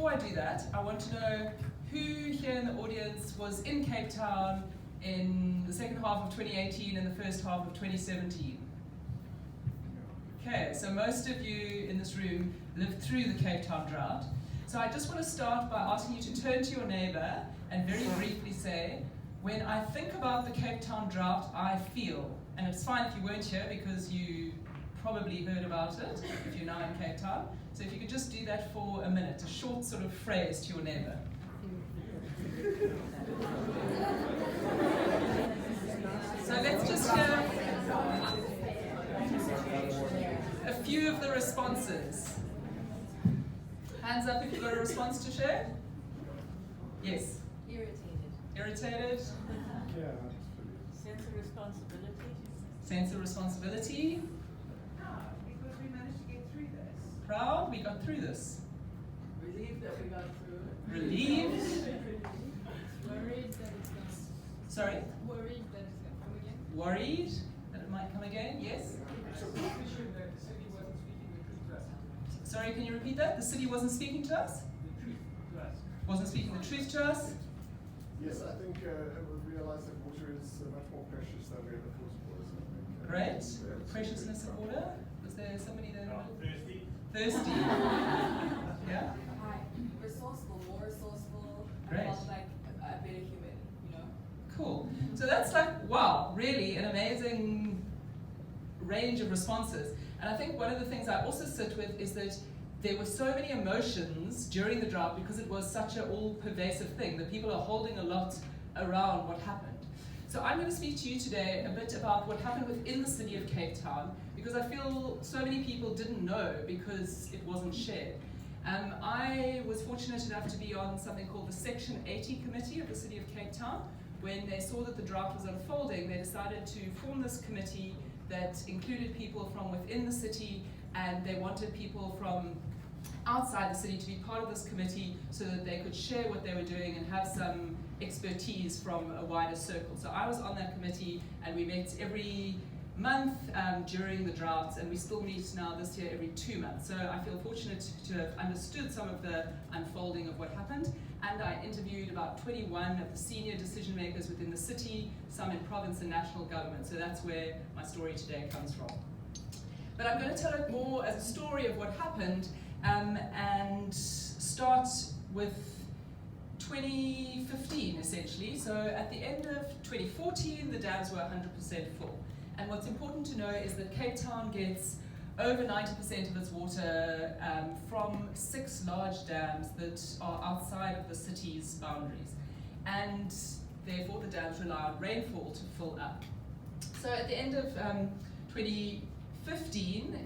before I do that, I want to know who here in the audience was in Cape Town in the second half of 2018 and the first half of 2017. Okay, so most of you in this room lived through the Cape Town drought. So I just want to start by asking you to turn to your neighbor and very briefly say, when I think about the Cape Town drought, I feel, and it's fine if you weren't here because you probably heard about it if you're now in Cape Town. So if you could just do that for a minute, a short sort of phrase to your neighbor. So let's just hear a few of the responses. Hands up if you've got a response to share. Yes? Irritated? Yeah. Sense of responsibility. Sense of responsibility. Because we managed to get through this. Proud, we got through this. Relieved that we got through it. Relieved. Worried that it's gonna. Sorry? Worried that it's gonna come again. Worried that it might come again. Yes? Sorry, can you repeat that? The city wasn't speaking to us? The truth to us. Wasn't speaking the truth to us? Yes, I think we realize that water is much more precious than we ever thought it was. I think, Great. yeah, Preciousness of water. Was there somebody there? Thirsty. Thirsty. Yeah? Hi. Resourceful, more resourceful. Great. About like a better human, you know? Cool. So that's like, wow, really an amazing range of responses. And I think one of the things I also sit with is that there were so many emotions during the drought because it was such an all-pervasive thing that people are holding a lot around what happened. So I'm going to speak to you today a bit about what happened within the city of Cape Town because I feel so many people didn't know because it wasn't shared. I was fortunate enough to be on something called the Section 80 Committee of the City of Cape Town. When they saw that the drought was unfolding, they decided to form this committee that included people from within the city, and they wanted people from outside the city to be part of this committee so that they could share what they were doing and have some expertise from a wider circle. So I was on that committee, and we met every month during the droughts, and we still meet now this year every 2 months. So I feel fortunate to have understood some of the unfolding of what happened, and I interviewed about 21 of the senior decision makers within the city, some in province and national government. So that's where my story today comes from. But I'm going to tell it more as a story of what happened and start with 2015 essentially. So at the end of 2014, the dams were 100% full. And what's important to know is that Cape Town gets over 90% of its water from 6 large dams that are outside of the city's boundaries. And therefore the dams rely on rainfall to fill up. So at the end of 2015,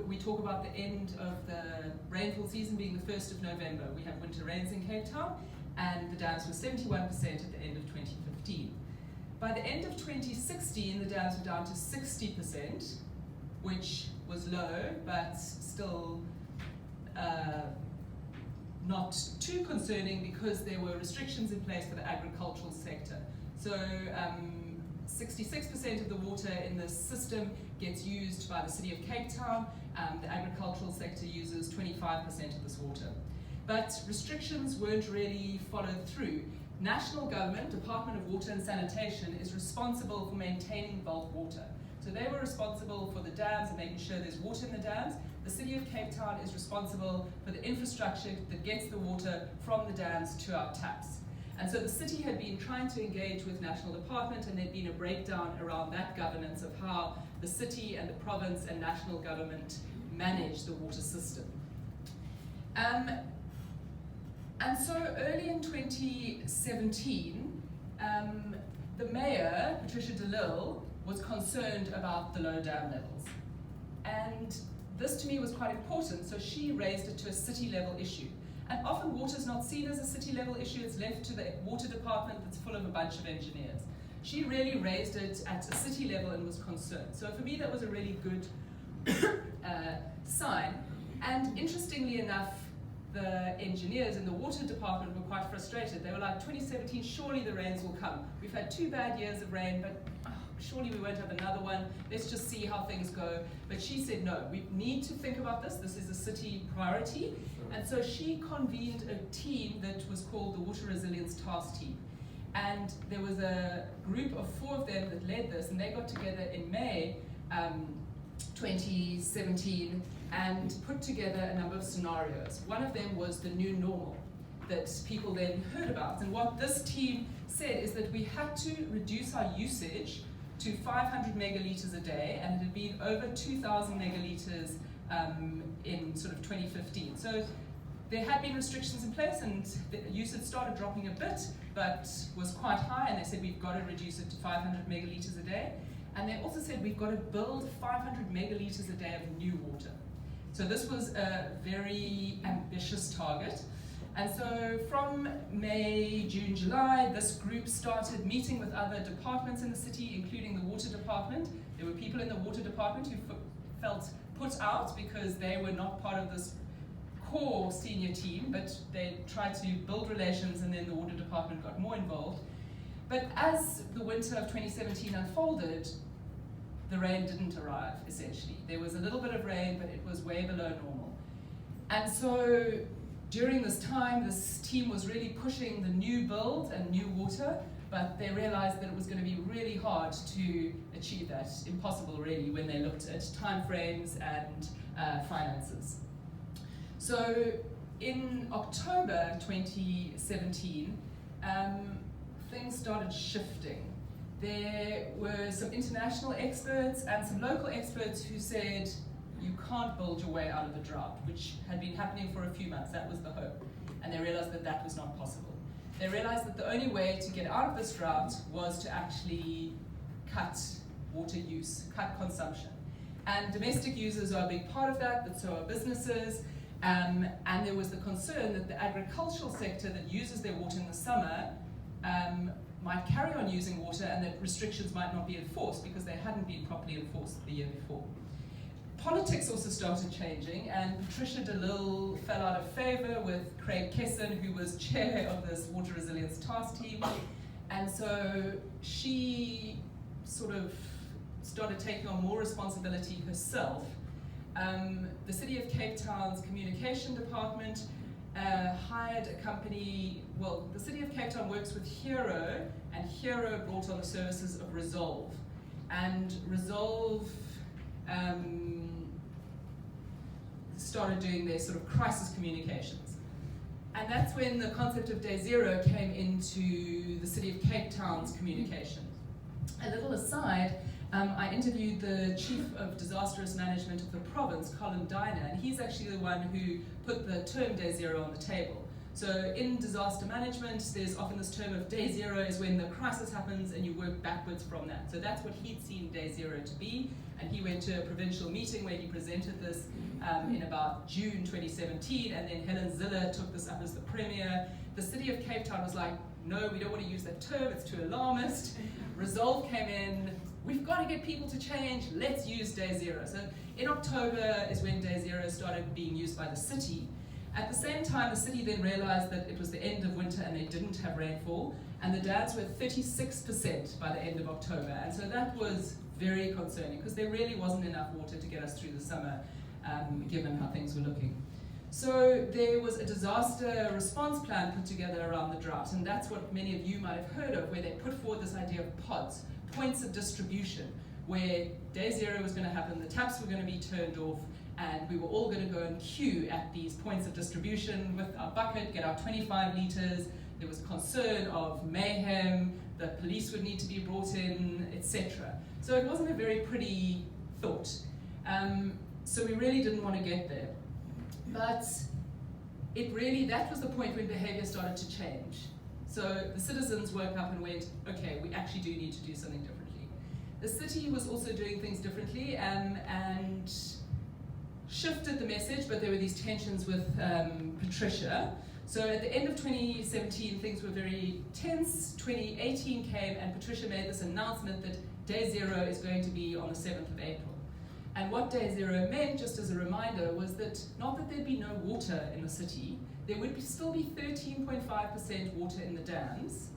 we talk about the end of the rainfall season being the 1st of November. We have winter rains in Cape Town, and the dams were 71% at the end of 2015. By the end of 2016, the dams were down to 60%, which was low, but still not too concerning because there were restrictions in place for the agricultural sector. So 66% of the water in this system gets used by the city of Cape Town. The agricultural sector uses 25% of this water. But restrictions weren't really followed through. National government, Department of Water and Sanitation, is responsible for maintaining bulk water. So they were responsible for the dams and making sure there's water in the dams. The city of Cape Town is responsible for the infrastructure that gets the water from the dams to our taps. And so the city had been trying to engage with national department, and there'd been a breakdown around that governance of how the city and the province and national government manage the water system. And so early in 2017, the mayor, Patricia de Lille, was concerned about the low dam levels. And this to me was quite important, so she raised it to a city level issue. And often water is not seen as a city level issue, it's left to the water department that's full of a bunch of engineers. She really raised it at a city level and was concerned. So for me that was a really good sign. And interestingly enough, the engineers in the water department were quite frustrated. They were like, 2017, surely the rains will come. We've had 2 bad years of rain, but surely we won't have another one. Let's just see how things go. But she said, no, we need to think about this. This is a city priority. And so she convened a team that was called the Water Resilience Task Team. And there was a group of 4 of them that led this, and they got together in May 2017 and put together a number of scenarios. One of them was the new normal that people then heard about. And what this team said is that we had to reduce our usage to 500 megalitres a day, and it had been over 2,000 megalitres in sort of 2015. So there had been restrictions in place, and the usage started dropping a bit, but was quite high, and they said we've got to reduce it to 500 megalitres a day. And they also said we've got to build 500 megalitres a day of new water. So this was a very ambitious target. And so from May, June, July, this group started meeting with other departments in the city, including the water department. There were people in the water department who felt put out because they were not part of this core senior team, but they tried to build relations, and then the water department got more involved. But as the winter of 2017 unfolded, the rain didn't arrive, essentially. There was a little bit of rain, but it was way below normal. And so during this time, this team was really pushing the new build and new water, but they realized that it was going to be really hard to achieve that. Impossible, really, when they looked at timeframes and finances. So in October 2017, things started shifting. There were some international experts and some local experts who said, you can't build your way out of the drought, which had been happening for a few months. That was the hope. And they realized that that was not possible. They realized that the only way to get out of this drought was to actually cut water use, cut consumption. And domestic users are a big part of that, but so are businesses. And there was the concern that the agricultural sector that uses their water in the summer might carry on using water, and that restrictions might not be enforced because they hadn't been properly enforced the year before. Politics also started changing, and Patricia de Lille fell out of favour with Craig Kesson, who was chair of this Water Resilience Task Team. And so she sort of started taking on more responsibility herself. The City of Cape Town's communication department hired a company. Well, the City of Cape Town works with Hero, and Hero brought on the services of Resolve. And Resolve started doing their sort of crisis communications. And that's when the concept of Day Zero came into the City of Cape Town's communication. A little aside, I interviewed the Chief of Disastrous Management of the province, Colin Diner, and he's actually the one who put the term Day Zero on the table. So in disaster management, there's often this term of Day Zero is when the crisis happens and you work backwards from that. So that's what he'd seen Day Zero to be, and he went to a provincial meeting where he presented this in about June 2017, and then Helen Ziller took this up as the premier. The City of Cape Town was like, no, we don't want to use that term, it's too alarmist. Resolve came in, we've got to get people to change, let's use Day Zero. So in October is when Day Zero started being used by the city. At the same time, the city then realized that it was the end of winter and they didn't have rainfall, and the dams were 36% by the end of October. And so that was very concerning because there really wasn't enough water to get us through the summer, given how things were looking. So there was a disaster response plan put together around the drought, and that's what many of you might have heard of, where they put forward this idea of pods, points of distribution, where Day Zero was going to happen, the taps were going to be turned off, and we were all going to go and queue at these points of distribution with our bucket, get our 25 litres. There was concern of mayhem, the police would need to be brought in, etc. So it wasn't a very pretty thought. So we really didn't want to get there. But that was the point when behaviour started to change. So the citizens woke up and went, okay, we actually do need to do something differently. The city was also doing things differently and shifted the message, but there were these tensions with Patricia. So at the end of 2017, things were very tense. 2018 came and Patricia made this announcement that Day Zero is going to be on the 7th of April. And what Day Zero meant, just as a reminder, was that not that there'd be no water in the city, there would still be 13.5% water in the dams,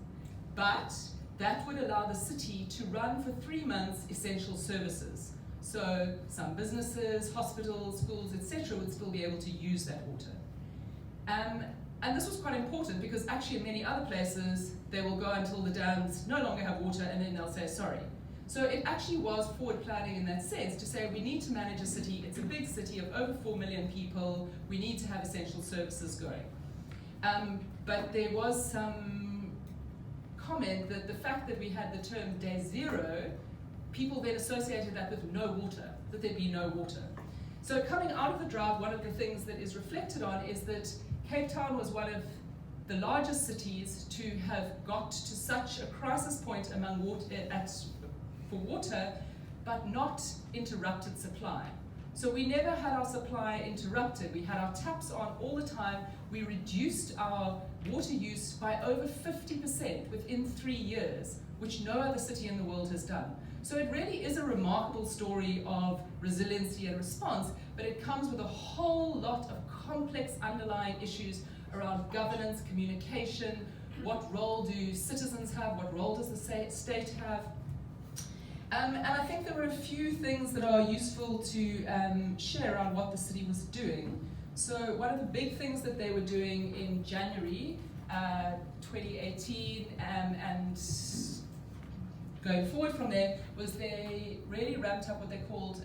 but that would allow the city to run for 3 months essential services. So some businesses, hospitals, schools, etc. would still be able to use that water. And this was quite important because actually in many other places, they will go until the dams no longer have water and then they'll say sorry. So it actually was forward planning in that sense to say we need to manage a city, it's a big city of over 4 million people, we need to have essential services going. But there was some comment that the fact that we had the term day zero, people then associated that with no water, that there'd be no water. So coming out of the drought, one of the things that is reflected on is that Cape Town was one of the largest cities to have got to such a crisis point among for water, but not interrupted supply. So we never had our supply interrupted. We had our taps on all the time. We reduced our water use by over 50% within 3 years, which no other city in the world has done. So it really is a remarkable story of resiliency and response, but it comes with a whole lot of complex underlying issues around governance, communication, what role do citizens have, what role does the state have. And I think there were a few things that are useful to share around what the city was doing. So one of the big things that they were doing in January 2018 and going forward from there was they really ramped up what they called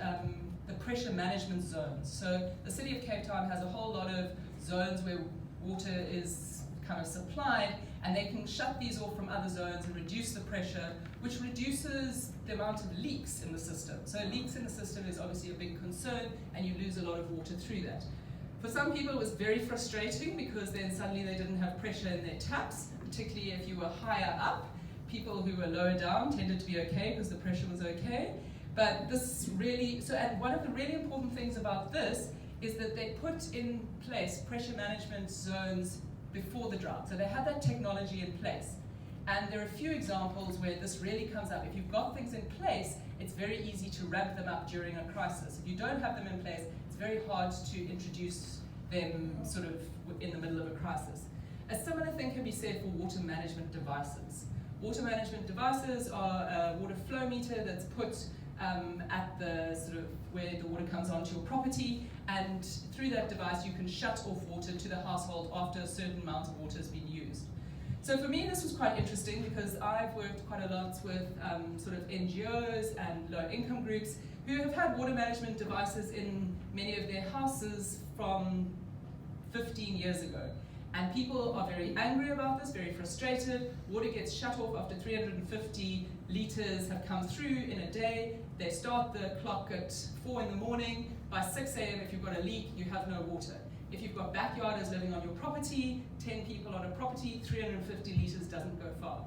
the pressure management zones. So the city of Cape Town has a whole lot of zones where water is kind of supplied, and they can shut these off from other zones and reduce the pressure, which reduces the amount of leaks in the system. So leaks in the system is obviously a big concern, and you lose a lot of water through that. For some people it was very frustrating because then suddenly they didn't have pressure in their taps, particularly if you were higher up. People who were lower down tended to be okay because the pressure was okay. But this really, and one of the really important things about this is that they put in place pressure management zones before the drought. So they had that technology in place. And there are a few examples where this really comes up. If you've got things in place, it's very easy to ramp them up during a crisis. If you don't have them in place, it's very hard to introduce them sort of in the middle of a crisis. A similar thing can be said for water management devices. Water management devices are a water flow meter that's put at the sort of where the water comes onto your property, and through that device you can shut off water to the household after a certain amount of water has been used. So for me this was quite interesting because I've worked quite a lot with sort of NGOs and low income groups who have had water management devices in many of their houses from 15 years ago. And people are very angry about this, very frustrated. Water gets shut off after 350 litres have come through in a day. They start the clock at 4 in the morning. By 6 a.m. if you've got a leak, you have no water. If you've got backyarders living on your property, 10 people on a property, 350 litres doesn't go far.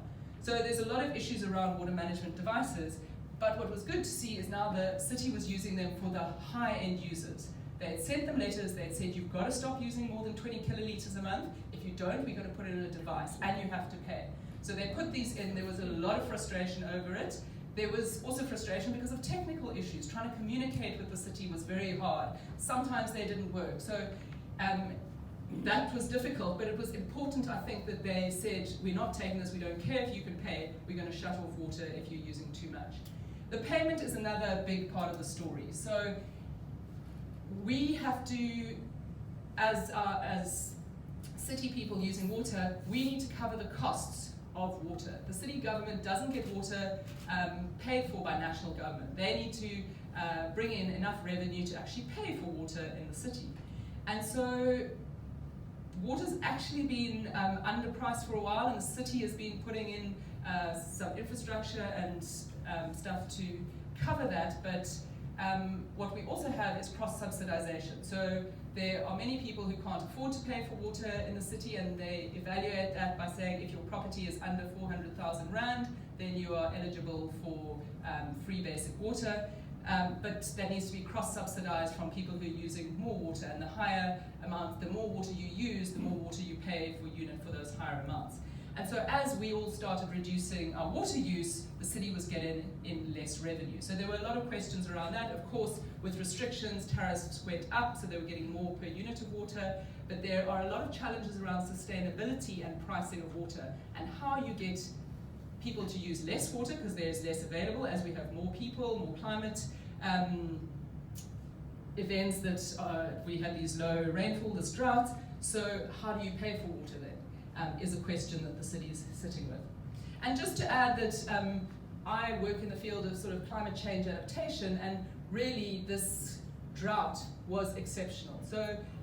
So there's a lot of issues around water management devices, but what was good to see is now the city was using them for the high-end users. They had sent them letters, they had said you've got to stop using more than 20 kilolitres a month. If you don't, we're going to put it in a device and you have to pay. So they put these in, there was a lot of frustration over it. There was also frustration because of technical issues. Trying to communicate with the city was very hard. Sometimes they didn't work. So that was difficult, but it was important, I think, that they said, we're not taking this, we don't care if you can pay, we're going to shut off water if you're using too much. The payment is another big part of the story. So we have to, as city people using water, we need to cover the costs of water. The city government doesn't get water paid for by national government. They need to bring in enough revenue to actually pay for water in the city. And so water's actually been underpriced for a while, and the city has been putting in some infrastructure and stuff to cover that, but what we also have is cross-subsidization. So there are many people who can't afford to pay for water in the city, and they evaluate that by saying if your property is under 400,000 Rand, then you are eligible for free basic water. But that needs to be cross-subsidized from people who are using more water, and the higher amount, the more water you use, the more water you pay for unit for those higher amounts. And so as we all started reducing our water use, the city was getting in less revenue. So there were a lot of questions around that. Of course, with restrictions, tariffs went up, so they were getting more per unit of water. But there are a lot of challenges around sustainability and pricing of water, and how you get people to use less water because there's less available as we have more people, more climate events that we have these low rainfall, this drought. So how do you pay for water then? Is a question that the city is sitting with. And just to add that I work in the field of sort of climate change adaptation, and really this drought was exceptional. So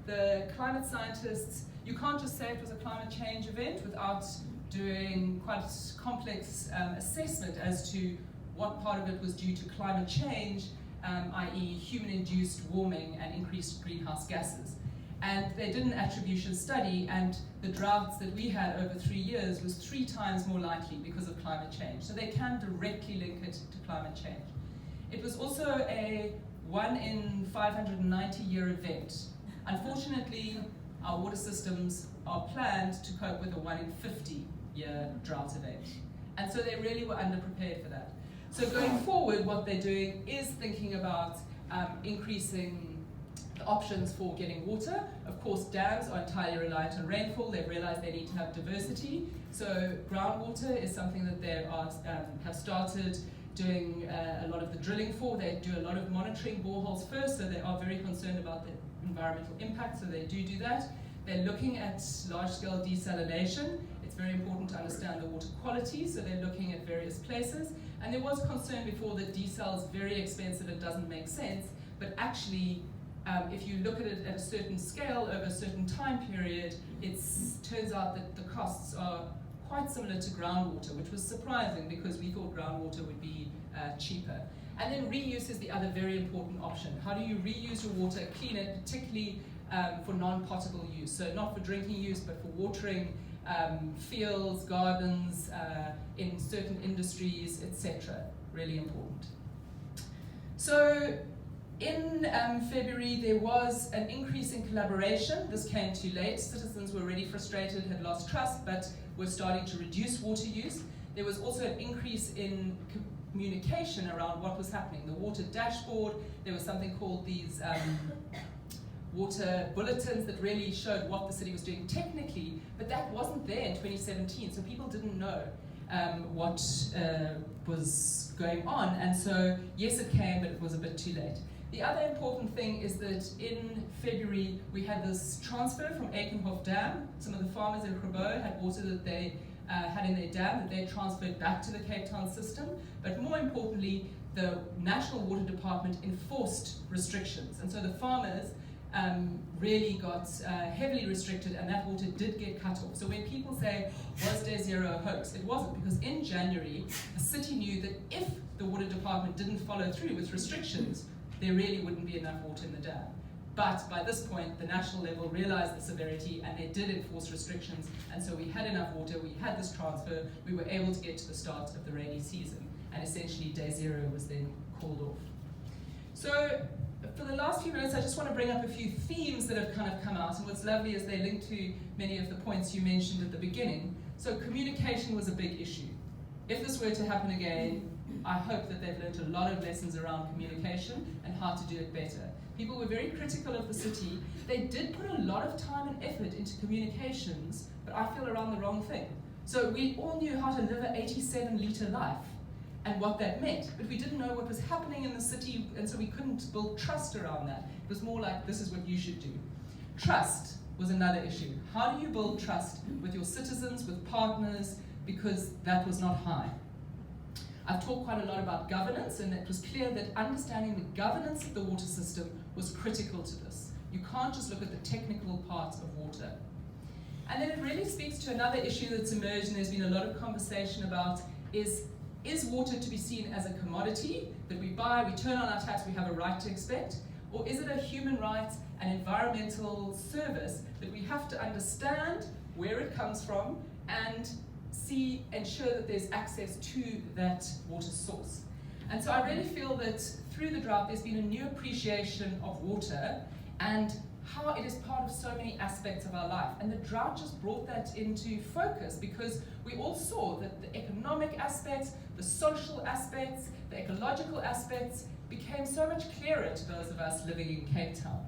the climate scientists, you can't just say it was a climate change event without doing quite a complex assessment as to what part of it was due to climate change, i.e. human-induced warming and increased greenhouse gases. And they did an attribution study, and the droughts that we had over 3 years was 3 times more likely because of climate change. So they can directly link it to climate change. It was also a 1 in 590 year event. Unfortunately, our water systems are planned to cope with a 1 in 50 year drought event. And so they really were underprepared for that. So going forward, what they're doing is thinking about increasing the options for getting water. Of course, dams are entirely reliant on rainfall. They've realized they need to have diversity. So groundwater is something that they have started doing a lot of the drilling for. They do a lot of monitoring boreholes first, so they are very concerned about the environmental impact, so they do that. They're looking at large-scale desalination. It's very important to understand the water quality, so they're looking at various places. And there was concern before that desal is very expensive and doesn't make sense, but actually, if you look at it at a certain scale over a certain time period, it turns out that the costs are quite similar to groundwater, which was surprising because we thought groundwater would be cheaper. And then reuse is the other very important option. How do you reuse your water, clean it, particularly for non-potable use? So not for drinking use, but for watering fields, gardens, in certain industries, etc. Really important. So in February, there was an increase in collaboration. This came too late. Citizens were already frustrated, had lost trust, but were starting to reduce water use. There was also an increase in communication around what was happening. The water dashboard, there was something called these water bulletins that really showed what the city was doing technically, but that wasn't there in 2017, so people didn't know what was going on. And so, yes, it came, but it was a bit too late. The other important thing is that in February, we had this transfer from Aikenhof Dam. Some of the farmers in Grabo had water that they had in their dam that they transferred back to the Cape Town system. But more importantly, the National Water Department enforced restrictions. And so the farmers really got heavily restricted, and that water did get cut off. So when people say, was Day Zero a hoax? It wasn't, because in January, the city knew that if the water department didn't follow through with restrictions, there really wouldn't be enough water in the dam. But by this point, the national level realized the severity, and they did enforce restrictions, and so we had enough water, we had this transfer, we were able to get to the start of the rainy season, and essentially Day Zero was then called off. So for the last few minutes, I just want to bring up a few themes that have kind of come out, and what's lovely is they link to many of the points you mentioned at the beginning. So communication was a big issue. If this were to happen again, I hope that they've learned a lot of lessons around communication and how to do it better. People were very critical of the city. They did put a lot of time and effort into communications, but I feel around the wrong thing. So we all knew how to live an 87-litre life and what that meant, but we didn't know what was happening in the city, and so we couldn't build trust around that. It was more like, this is what you should do. Trust was another issue. How do you build trust with your citizens, with partners, because that was not high. I've talked quite a lot about governance, and it was clear that understanding the governance of the water system was critical to this. You can't just look at the technical parts of water. And then it really speaks to another issue that's emerged, and there's been a lot of conversation about, is water to be seen as a commodity that we buy, we turn on our taps, we have a right to expect? Or is it a human right and environmental service that we have to understand where it comes from and ensure that there's access to that water source? And so I really feel that through the drought there's been a new appreciation of water and how it is part of so many aspects of our life. And the drought just brought that into focus, because we all saw that the economic aspects, the social aspects, the ecological aspects became so much clearer to those of us living in Cape Town.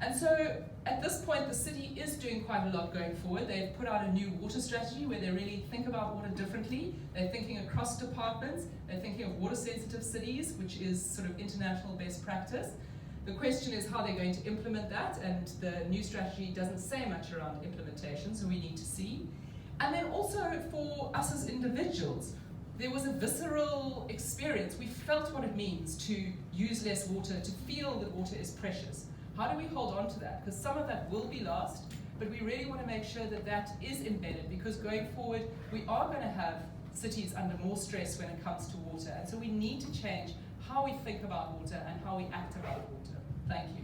And so at this point, the city is doing quite a lot going forward. They've put out a new water strategy where they really think about water differently. They're thinking across departments. They're thinking of water-sensitive cities, which is sort of international best practice. The question is how they're going to implement that, and the new strategy doesn't say much around implementation, so we need to see. And then also for us as individuals, there was a visceral experience. We felt what it means to use less water, to feel that water is precious. How do we hold on to that? Because some of that will be lost, but we really want to make sure that that is embedded, because going forward, we are going to have cities under more stress when it comes to water. And so we need to change how we think about water and how we act about water. Thank you.